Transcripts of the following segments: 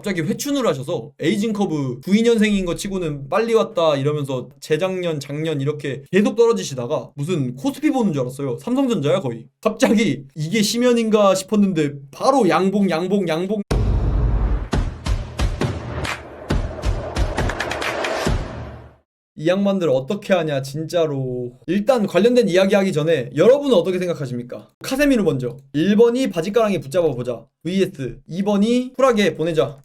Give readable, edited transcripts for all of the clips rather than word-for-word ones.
갑자기 회춘을 하셔서 에이징 커브 92년생인 거 치고는 빨리 왔다 이러면서 재작년, 작년 이렇게 계속 떨어지시다가 무슨 코스피 보는 줄 알았어요. 삼성전자야 거의. 갑자기 이게 심연인가 싶었는데 바로 양봉. 이 양반들 어떻게 하냐 진짜로. 일단 관련된 이야기 하기 전에 여러분은 어떻게 생각하십니까? 카세미르 먼저. 1번이 바지가랑이 붙잡아보자 vs 2번이 쿨하게 보내자.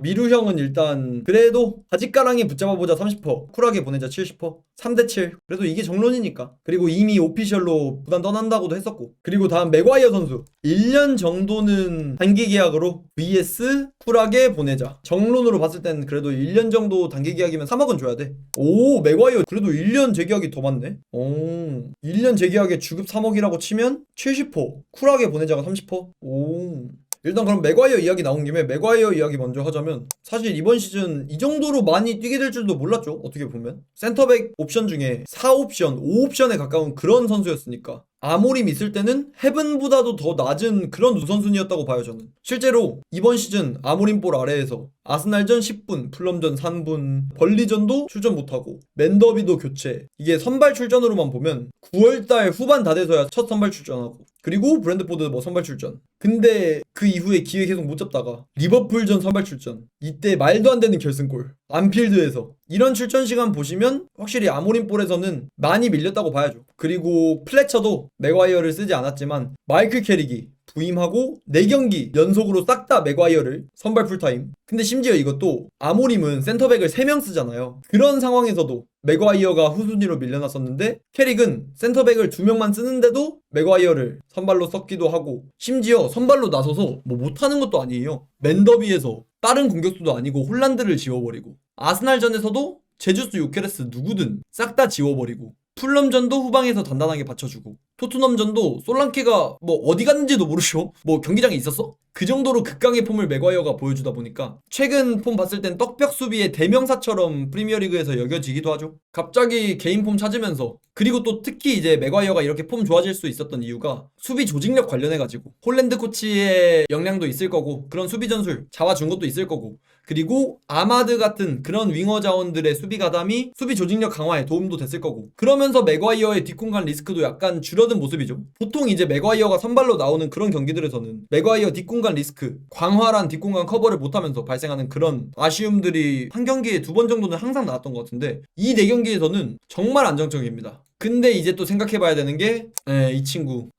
미루 형은 일단 그래도 바지가랑이 붙잡아보자 30%, 쿨하게 보내자 70%, 3대7. 그래도 이게 정론이니까. 그리고 이미 오피셜로 구단 떠난다고도 했었고. 그리고 다음 맥과이어 선수 1년 정도는 단기 계약으로 vs 쿨하게 보내자. 정론으로 봤을 땐 그래도 1년 정도 단기 계약이면 3억은 줘야 돼. 오, 맥과이어 그래도 1년 재계약이 더 많네. 오, 1년 재계약에 주급 3억이라고 치면 70%, 쿨하게 보내자가 30%. 오. 일단 그럼 맥과이어 이야기 나온 김에 맥과이어 이야기 먼저 하자면, 사실 이번 시즌 이 정도로 많이 뛰게 될 줄도 몰랐죠. 어떻게 보면 센터백 옵션 중에 4옵션, 5옵션에 가까운 그런 선수였으니까 아모림 있을 때는 헤븐보다도 더 낮은 그런 우선순위였다고 봐요. 저는 실제로 이번 시즌 아모림 볼 아래에서 아스날전 10분, 풀럼전 3분, 벌리전도 출전 못하고 맨더비도 교체. 이게 선발 출전으로만 보면 9월달 후반 다 돼서야 첫 선발 출전하고, 그리고 브랜드포드 뭐 선발 출전. 근데 그 이후에 기회 계속 못 잡다가 리버풀전 선발 출전, 이때 말도 안 되는 결승골 안필드에서. 이런 출전 시간 보시면 확실히 아모림 볼에서는 많이 밀렸다고 봐야죠. 그리고 플래처도 맥과이어를 쓰지 않았지만 마이클 캐릭이 부임하고 4경기 연속으로 싹 다 맥과이어를 선발 풀타임. 근데 심지어 이것도 아모림은 센터백을 3명 쓰잖아요. 그런 상황에서도 맥과이어가 후순위로 밀려났었는데 캐릭은 센터백을 2명만 쓰는데도 맥과이어를 선발로 썼기도 하고, 심지어 선발로 나서서 뭐 못하는 것도 아니에요. 맨더비에서 다른 공격수도 아니고 홀란드를 지워버리고, 아스날전에서도 제주스 요케레스 누구든 싹 다 지워버리고, 풀럼전도 후방에서 단단하게 받쳐주고, 토트넘전도 솔랑케가 뭐 어디 갔는지도 모르쇼. 뭐 경기장에 있었어? 그 정도로 극강의 폼을 맥과이어가 보여주다 보니까 최근 폼 봤을 땐 떡벽 수비의 대명사처럼 프리미어리그에서 여겨지기도 하죠. 갑자기 개인 폼 찾으면서. 그리고 또 특히 이제 맥과이어가 이렇게 폼 좋아질 수 있었던 이유가 수비 조직력 관련해가지고 홀랜드 코치의 역량도 있을 거고, 그런 수비 전술 잡아준 것도 있을 거고, 그리고 아마드 같은 그런 윙어 자원들의 수비 가담이 수비 조직력 강화에 도움도 됐을 거고, 그러면서 맥과이어의 뒷공간 리스크도 약간 줄어든 모습이죠. 보통 이제 맥과이어가 선발로 나오는 그런 경기들에서는 맥과이어 뒷공간 리스크, 광활한 뒷공간 커버를 못하면서 발생하는 그런 아쉬움들이 한 경기에 2번 정도는 항상 나왔던 것 같은데, 이 4경기에서는 정말 안정적입니다. 근데 이제 또 생각해봐야 되는 게, 이 친구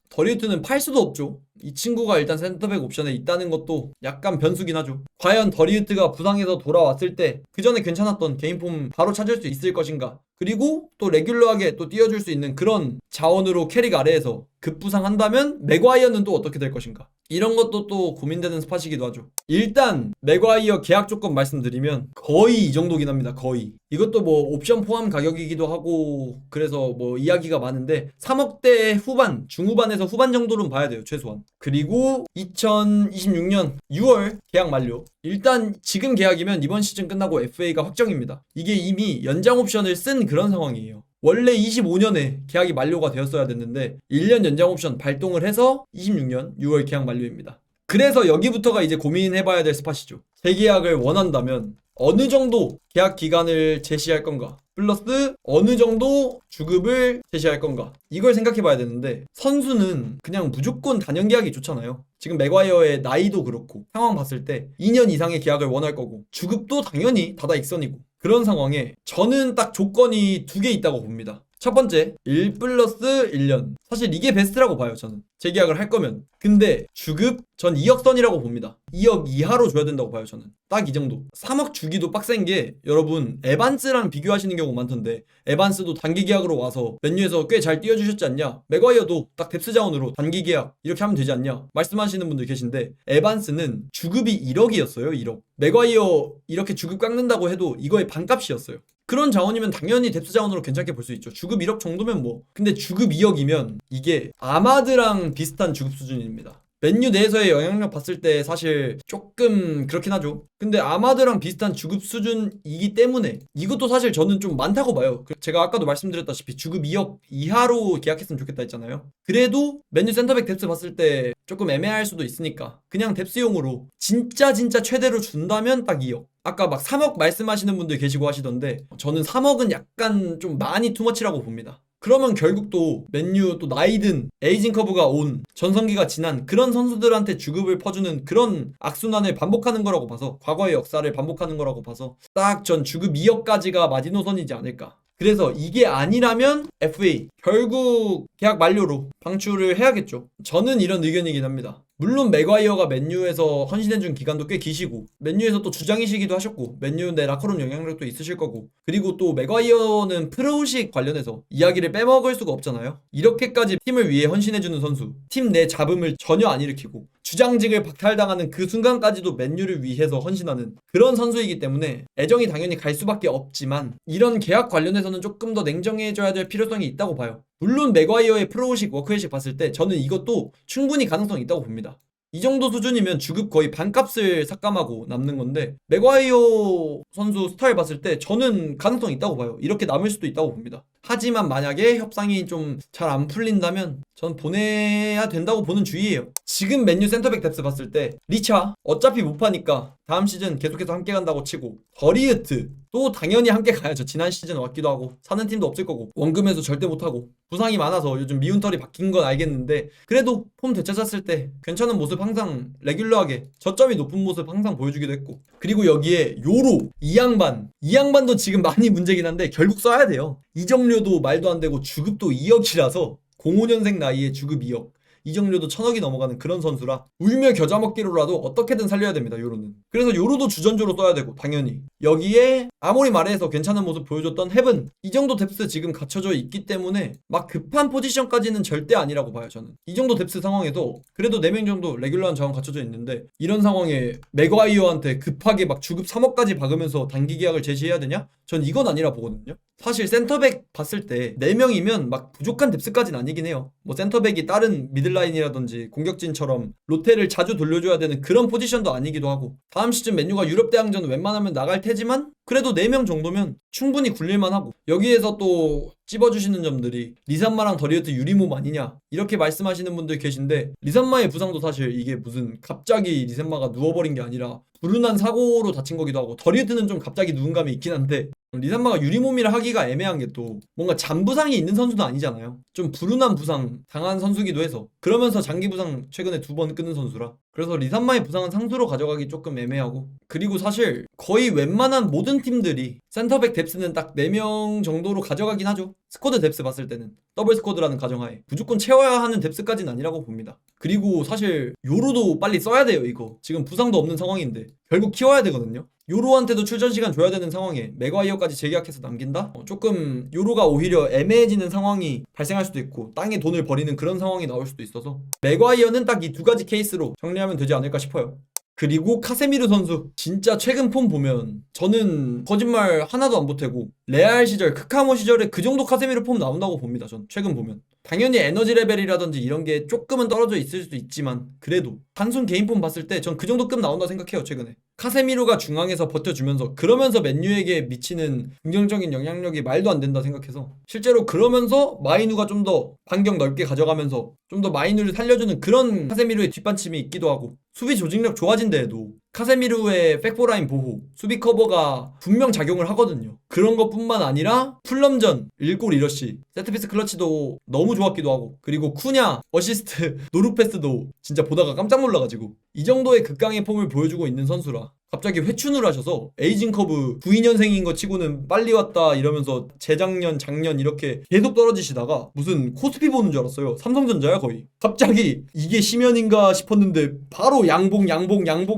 더리우트는 팔 수도 없죠. 이 친구가 일단 센터백 옵션에 있다는 것도 약간 변수긴 하죠. 과연 더리우트가 부상에서 돌아왔을 때 그 전에 괜찮았던 개인폼 바로 찾을 수 있을 것인가, 그리고 또 레귤러하게 또 띄워줄 수 있는 그런 자원으로 캐릭 아래에서 급부상한다면 맥과이어는 또 어떻게 될 것인가, 이런 것도 또 고민되는 스팟이기도 하죠. 일단 맥과이어 계약 조건 말씀드리면 거의 이 정도긴 합니다. 거의. 이것도 뭐 옵션 포함 가격이기도 하고 그래서 뭐 이야기가 많은데 3억대 후반, 중후반에서 후반 정도는 봐야 돼요, 최소한. 그리고 2026년 6월 계약 만료. 일단 지금 계약이면 이번 시즌 끝나고 FA가 확정입니다. 이게 이미 연장 옵션을 쓴 그런 상황이에요. 원래 25년에 계약이 만료가 되었어야 됐는데 1년 연장 옵션 발동을 해서 26년 6월 계약 만료입니다. 그래서 여기부터가 이제 고민해봐야 될 스팟이죠. 재계약을 원한다면 어느 정도 계약 기간을 제시할 건가, 플러스 어느 정도 주급을 제시할 건가, 이걸 생각해봐야 되는데, 선수는 그냥 무조건 단연 계약이 좋잖아요. 지금 맥과이어의 나이도 그렇고 상황 봤을 때 2년 이상의 계약을 원할 거고, 주급도 당연히 다다익선이고, 그런 상황에 저는 딱 조건이 2개 있다고 봅니다. 첫 번째, 1 플러스 1년. 사실 이게 베스트라고 봐요, 저는. 재계약을 할 거면. 근데 주급 전 2억 선이라고 봅니다. 2억 이하로 줘야 된다고 봐요, 저는. 딱 이 정도. 3억 주기도 빡센 게, 여러분 에반스랑 비교하시는 경우 많던데, 에반스도 단기 계약으로 와서 맨유에서 꽤 잘 뛰어주셨지 않냐, 맥과이어도 딱 뎁스 자원으로 단기 계약 이렇게 하면 되지 않냐 말씀하시는 분들 계신데, 에반스는 주급이 1억이었어요. 1억. 맥과이어 이렇게 주급 깎는다고 해도 이거의 반값이었어요. 그런 자원이면 당연히 뎁스 자원으로 괜찮게 볼 수 있죠. 주급 1억 정도면 뭐. 근데 주급 2억이면 이게 아마드랑 비슷한 주급 수준입니다. 맨유 내에서의 영향력 봤을 때 사실 조금 그렇긴 하죠. 근데 아마드랑 비슷한 주급 수준이기 때문에 이것도 사실 저는 좀 많다고 봐요. 제가 아까도 말씀드렸다시피 주급 2억 이하로 계약했으면 좋겠다 했잖아요. 그래도 맨유 센터백 뎁스 봤을 때 조금 애매할 수도 있으니까 그냥 뎁스용으로 진짜 최대로 준다면 딱 2억. 아까 막 3억 말씀하시는 분들 계시고 하시던데 저는 3억은 약간 좀 많이 투머치라고 봅니다. 그러면 결국 또 맨유 또 나이든 에이징 커브가 온 전성기가 지난 그런 선수들한테 주급을 퍼주는 그런 악순환을 반복하는 거라고 봐서 과거의 역사를 반복하는 거라고 봐서 딱 전 주급 2억까지가 마지노선이지 않을까. 그래서 이게 아니라면 FA 결국 계약 만료로 방출을 해야겠죠. 저는 이런 의견이긴 합니다. 물론 맥과이어가 맨유에서 헌신해준 기간도 꽤 기시고 맨유에서 또 주장이시기도 하셨고 맨유 내 라커룸 영향력도 있으실 거고 그리고 또 맥과이어는 프로식 관련해서 이야기를 빼먹을 수가 없잖아요. 이렇게까지 팀을 위해 헌신해주는 선수, 팀 내 잡음을 전혀 안 일으키고 주장직을 박탈당하는 그 순간까지도 맨유를 위해서 헌신하는 그런 선수이기 때문에 애정이 당연히 갈 수밖에 없지만 이런 계약 관련해서는 조금 더 냉정해져야 될 필요성이 있다고 봐요. 물론 맥과이어의 프로식 워크햇식 봤을 때 저는 이것도 충분히 가능성이 있다고 봅니다. 이 정도 수준이면 주급 거의 반값을 삭감하고 남는 건데 맥과이어 선수 스타일 봤을 때 저는 가능성이 있다고 봐요. 이렇게 남을 수도 있다고 봅니다. 하지만 만약에 협상이 좀 잘 안 풀린다면 전 보내야 된다고 보는 주의예요. 지금 맨유 센터백 뎁스 봤을 때 리차 어차피 못 파니까 다음 시즌 계속해서 함께 간다고 치고 더리우트 또 당연히 함께 가야죠. 지난 시즌 왔기도 하고 사는 팀도 없을 거고 원금에서 절대 못하고 부상이 많아서 요즘 미운털이 바뀐 건 알겠는데 그래도 폼 되찾았을 때 괜찮은 모습 항상 레귤러하게 저점이 높은 모습 항상 보여주기도 했고 그리고 여기에 요로 이 양반도 지금 많이 문제긴 한데 결국 써야 돼요. 이정료도 말도 안 되고 주급도 2억이라서 05년생 나이에 주급 2억 이정료도 1000억이 넘어가는 그런 선수라 울며 겨자 먹기로라도 어떻게든 살려야 됩니다. 요로는. 그래서 요로도 주전주로 써야 되고 당연히 여기에 아무리 말해서 괜찮은 모습 보여줬던 헤븐 이 정도 뎁스 지금 갖춰져 있기 때문에 막 급한 포지션까지는 절대 아니라고 봐요. 저는 이 정도 뎁스 상황에서 그래도 4명 정도 레귤러한 자원 갖춰져 있는데 이런 상황에 맥과이어한테 급하게 막 주급 3억까지 박으면서 단기 계약을 제시해야 되냐? 전 이건 아니라 보거든요. 사실 센터백 봤을 때 4명이면 막 부족한 뎁스까지는 아니긴 해요. 뭐 센터백이 다른 미들라인이라든지 공격진처럼 로테를 자주 돌려줘야 되는 그런 포지션도 아니기도 하고 다음 시즌 맨유가 유럽 대항전 웬만하면 나갈 테지만 그래도 4명 정도면 충분히 굴릴만 하고 여기에서 또 찝어주시는 점들이 리산마랑 더리우트 유리몸 아니냐 이렇게 말씀하시는 분들 계신데 리산마의 부상도 사실 이게 무슨 갑자기 리산마가 누워버린 게 아니라 불운한 사고로 다친 거기도 하고 더리우트는 좀 갑자기 누운 감이 있긴 한데 리산마가 유리몸이라 하기가 애매한 게 또 뭔가 잔부상이 있는 선수는 아니잖아요. 좀 불운한 부상 당한 선수기도 해서 그러면서 장기 부상 최근에 2번 끊은 선수라 그래서 리산마의 부상은 상수로 가져가기 조금 애매하고 그리고 사실 거의 웬만한 모든 팀들이 센터백 뎁스는 딱 4명 정도로 가져가긴 하죠. 스쿼드 뎁스 봤을 때는 더블 스쿼드라는 가정하에 무조건 채워야 하는 뎁스까지는 아니라고 봅니다. 그리고 사실 요로도 빨리 써야 돼요. 이거 지금 부상도 없는 상황인데 결국 키워야 되거든요. 요로한테도 출전 시간 줘야 되는 상황에 맥과이어까지 재계약해서 남긴다? 조금 요로가 오히려 애매해지는 상황이 발생할 수도 있고 땅에 돈을 버리는 그런 상황이 나올 수도 있어서 맥과이어는 딱 이 2가지 케이스로 정리하면 되지 않을까 싶어요. 그리고 카세미르 선수 진짜 최근 폼 보면 저는 거짓말 하나도 안 보태고 레알 시절 크카모 시절에 그 정도 카세미르 폼 나온다고 봅니다. 전 최근 보면 당연히 에너지 레벨이라든지 이런 게 조금은 떨어져 있을 수도 있지만 그래도 단순 개인 폼 봤을 때 전 그 정도 급 나온다 생각해요. 최근에 카세미르가 중앙에서 버텨주면서 그러면서 맨유에게 미치는 긍정적인 영향력이 말도 안 된다 생각해서 실제로 그러면서 마이누가 좀 더 반경 넓게 가져가면서 좀 더 마이누를 살려주는 그런 카세미르의 뒷받침이 있기도 하고 수비 조직력 좋아진다 해도 카세미르의 백포라인 보호, 수비 커버가 분명 작용을 하거든요. 그런 것뿐만 아니라 풀럼전, 1골 1어시, 세트피스 클러치도 너무 좋았기도 하고 그리고 쿠냐, 어시스트, 노루패스도 진짜 보다가 깜짝 놀라가지고 이 정도의 극강의 폼을 보여주고 있는 선수라 갑자기 회춘을 하셔서 에이징 커브 92년생인 거 치고는 빨리 왔다 이러면서 재작년, 작년 이렇게 계속 떨어지시다가 무슨 코스피 보는 줄 알았어요. 삼성전자야 거의. 갑자기 이게 심연인가 싶었는데 바로 양봉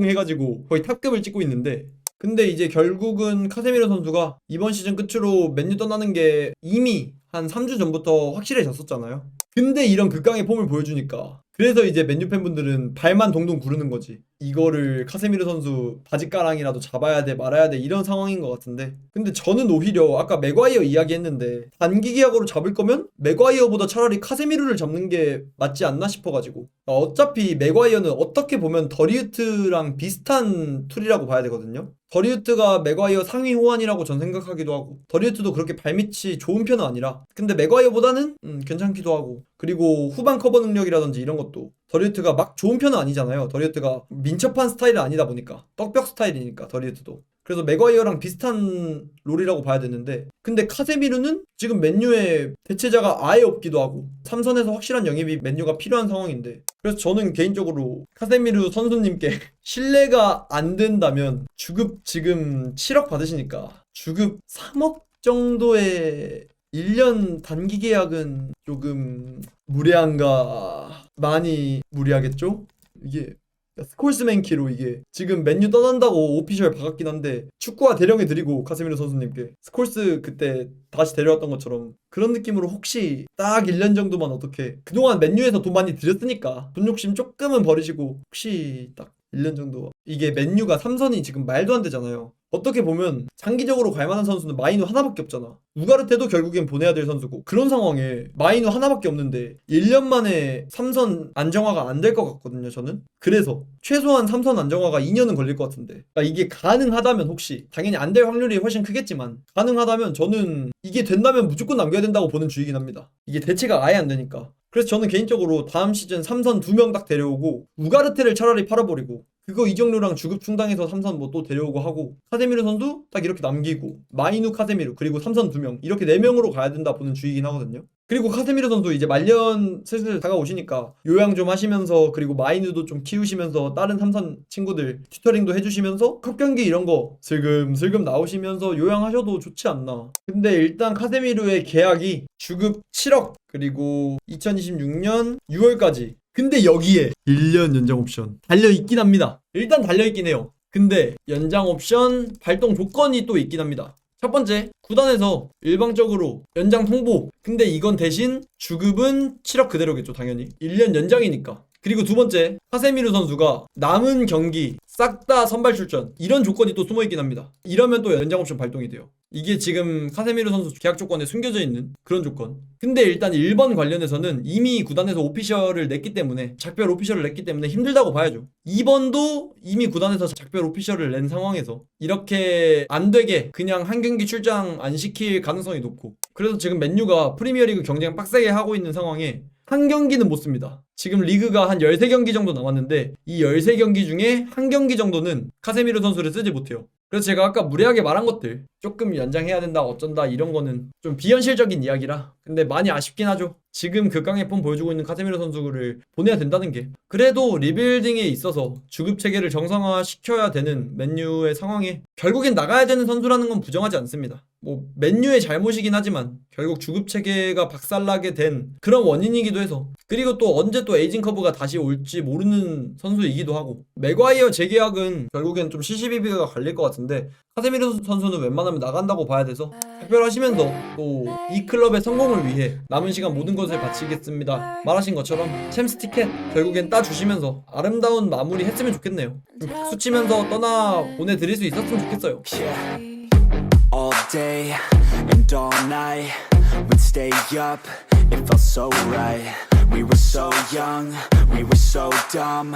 해가지고 거의 탑급을 찍고 있는데 근데 이제 결국은 카세미르 선수가 이번 시즌 끝으로 맨유 떠나는 게 이미 한 3주 전부터 확실해졌었잖아요. 근데 이런 극강의 폼을 보여주니까 그래서 이제 맨유 팬분들은 발만 동동 구르는 거지. 이거를 카세미르 선수 바짓가랑이라도 잡아야 돼 말아야 돼 이런 상황인 것 같은데, 근데 저는 오히려 아까 맥과이어 이야기했는데 단기 계약으로 잡을 거면 맥과이어보다 차라리 카세미르를 잡는 게 맞지 않나 싶어가지고. 어차피 맥과이어는 어떻게 보면 더리우트랑 비슷한 툴이라고 봐야 되거든요. 더리우트가 맥과이어 상위 호환이라고 전 생각하기도 하고, 더리우트도 그렇게 발밑이 좋은 편은 아니라 근데 맥과이어보다는 괜찮기도 하고, 그리고 후반 커버 능력이라든지 이런 것도 더리우트가 막 좋은 편은 아니잖아요. 더리우트가 민첩한 스타일이 아니다 보니까 떡벽 스타일이니까 더리우트도. 그래서 맥과이어랑 비슷한 롤이라고 봐야 되는데, 근데 카세미르는 지금 맨유에 대체자가 아예 없기도 하고 삼선에서 확실한 영입이 맨유가 필요한 상황인데, 그래서 저는 개인적으로 카세미르 선수님께 신뢰가 안 된다면 주급 지금 7억 받으시니까 주급 3억 정도의 1년 단기 계약은 조금 무리한가. 많이 무리하겠죠? 이게 스콜스맨키로 이게 지금 맨유 떠난다고 오피셜 박았긴 한데, 축구와 대령해 드리고 카세미르 선수님께 스콜스 그때 다시 데려왔던 것처럼 그런 느낌으로 혹시 딱 1년 정도만 어떻게, 그동안 맨유에서 돈 많이 들였으니까 돈 욕심 조금은 버리시고 혹시 딱 1년 정도. 이게 맨유가 3선이 지금 말도 안 되잖아요. 어떻게 보면 장기적으로 갈 만한 선수는 마이누 하나밖에 없잖아. 우가르테도 결국엔 보내야 될 선수고, 그런 상황에 마이누 하나밖에 없는데 1년 만에 3선 안정화가 안 될 것 같거든요, 저는. 그래서 최소한 3선 안정화가 2년은 걸릴 것 같은데, 그러니까 이게 가능하다면, 혹시 당연히 안 될 확률이 훨씬 크겠지만 가능하다면 저는 이게 된다면 무조건 남겨야 된다고 보는 주의긴 합니다. 이게 대체가 아예 안 되니까. 그래서 저는 개인적으로 다음 시즌 3선 2명 딱 데려오고 우가르테를 차라리 팔아버리고, 그거 이정료랑 주급 충당해서 3선 뭐 또 데려오고 하고, 카세미르 선수 딱 이렇게 남기고 마이누 카세미르 그리고 3선 2명 이렇게 4명으로 가야 된다 보는 주의긴 하거든요. 그리고 카세미르 선수 이제 말년 슬슬 다가오시니까 요양 좀 하시면서, 그리고 마이누도 좀 키우시면서 다른 3선 친구들 튜터링도 해주시면서 컵 경기 이런 거 슬금슬금 나오시면서 요양하셔도 좋지 않나. 근데 일단 카세미르의 계약이 주급 7억 그리고 2026년 6월까지. 근데 여기에 1년 연장 옵션 달려있긴 합니다. 일단 달려있긴 해요. 근데 연장 옵션 발동 조건이 또 있긴 합니다. 첫 번째, 구단에서 일방적으로 연장 통보. 근데 이건 대신 주급은 7억 그대로겠죠, 당연히. 1년 연장이니까. 그리고 두 번째, 카세미르 선수가 남은 경기 싹 다 선발 출전, 이런 조건이 또 숨어있긴 합니다. 이러면 또 연장 옵션 발동이 돼요. 이게 지금 카세미르 선수 계약 조건에 숨겨져 있는 그런 조건. 근데 일단 1번 관련해서는 이미 구단에서 오피셜을 냈기 때문에, 작별 오피셜을 냈기 때문에 힘들다고 봐야죠. 2번도 이미 구단에서 작별 오피셜을 낸 상황에서 이렇게 안 되게 그냥 한 경기 출장 안 시킬 가능성이 높고, 그래서 지금 맨유가 프리미어리그 경쟁 빡세게 하고 있는 상황에 한 경기는 못 씁니다. 지금 리그가 한 13경기 정도 남았는데 이 13경기 중에 한 경기 정도는 카세미르 선수를 쓰지 못해요. 그래서 제가 아까 무리하게 말한 것들, 조금 연장해야 된다 어쩐다 이런 거는 좀 비현실적인 이야기라 근데 많이 아쉽긴 하죠. 지금 극강의 폼 보여주고 있는 카세미르 선수를 보내야 된다는 게. 그래도 리빌딩에 있어서 주급 체계를 정상화 시켜야 되는 맨유의 상황에 결국엔 나가야 되는 선수라는 건 부정하지 않습니다. 뭐 맨유의 잘못이긴 하지만 결국 주급 체계가 박살나게 된 그런 원인이기도 해서, 그리고 또 언제 또 에이징 커브가 다시 올지 모르는 선수이기도 하고, 맥과이어 재계약은 결국엔 좀 시시비비가 갈릴 것 같은데 카세미르 선수는 웬만하면 나간다고 봐야 돼서 특별하시면서 또 이 클럽의 성공을 위해 남은 시간 모든 것을 바치겠습니다 말하신 것처럼 챔스 티켓 결국엔 따주시면서 아름다운 마무리 했으면 좋겠네요. 좀 박수 치면서 떠나 보내드릴 수 있었으면 좋겠어요. All day and all night we'd stay up, it felt so right. We were so young, we were so dumb.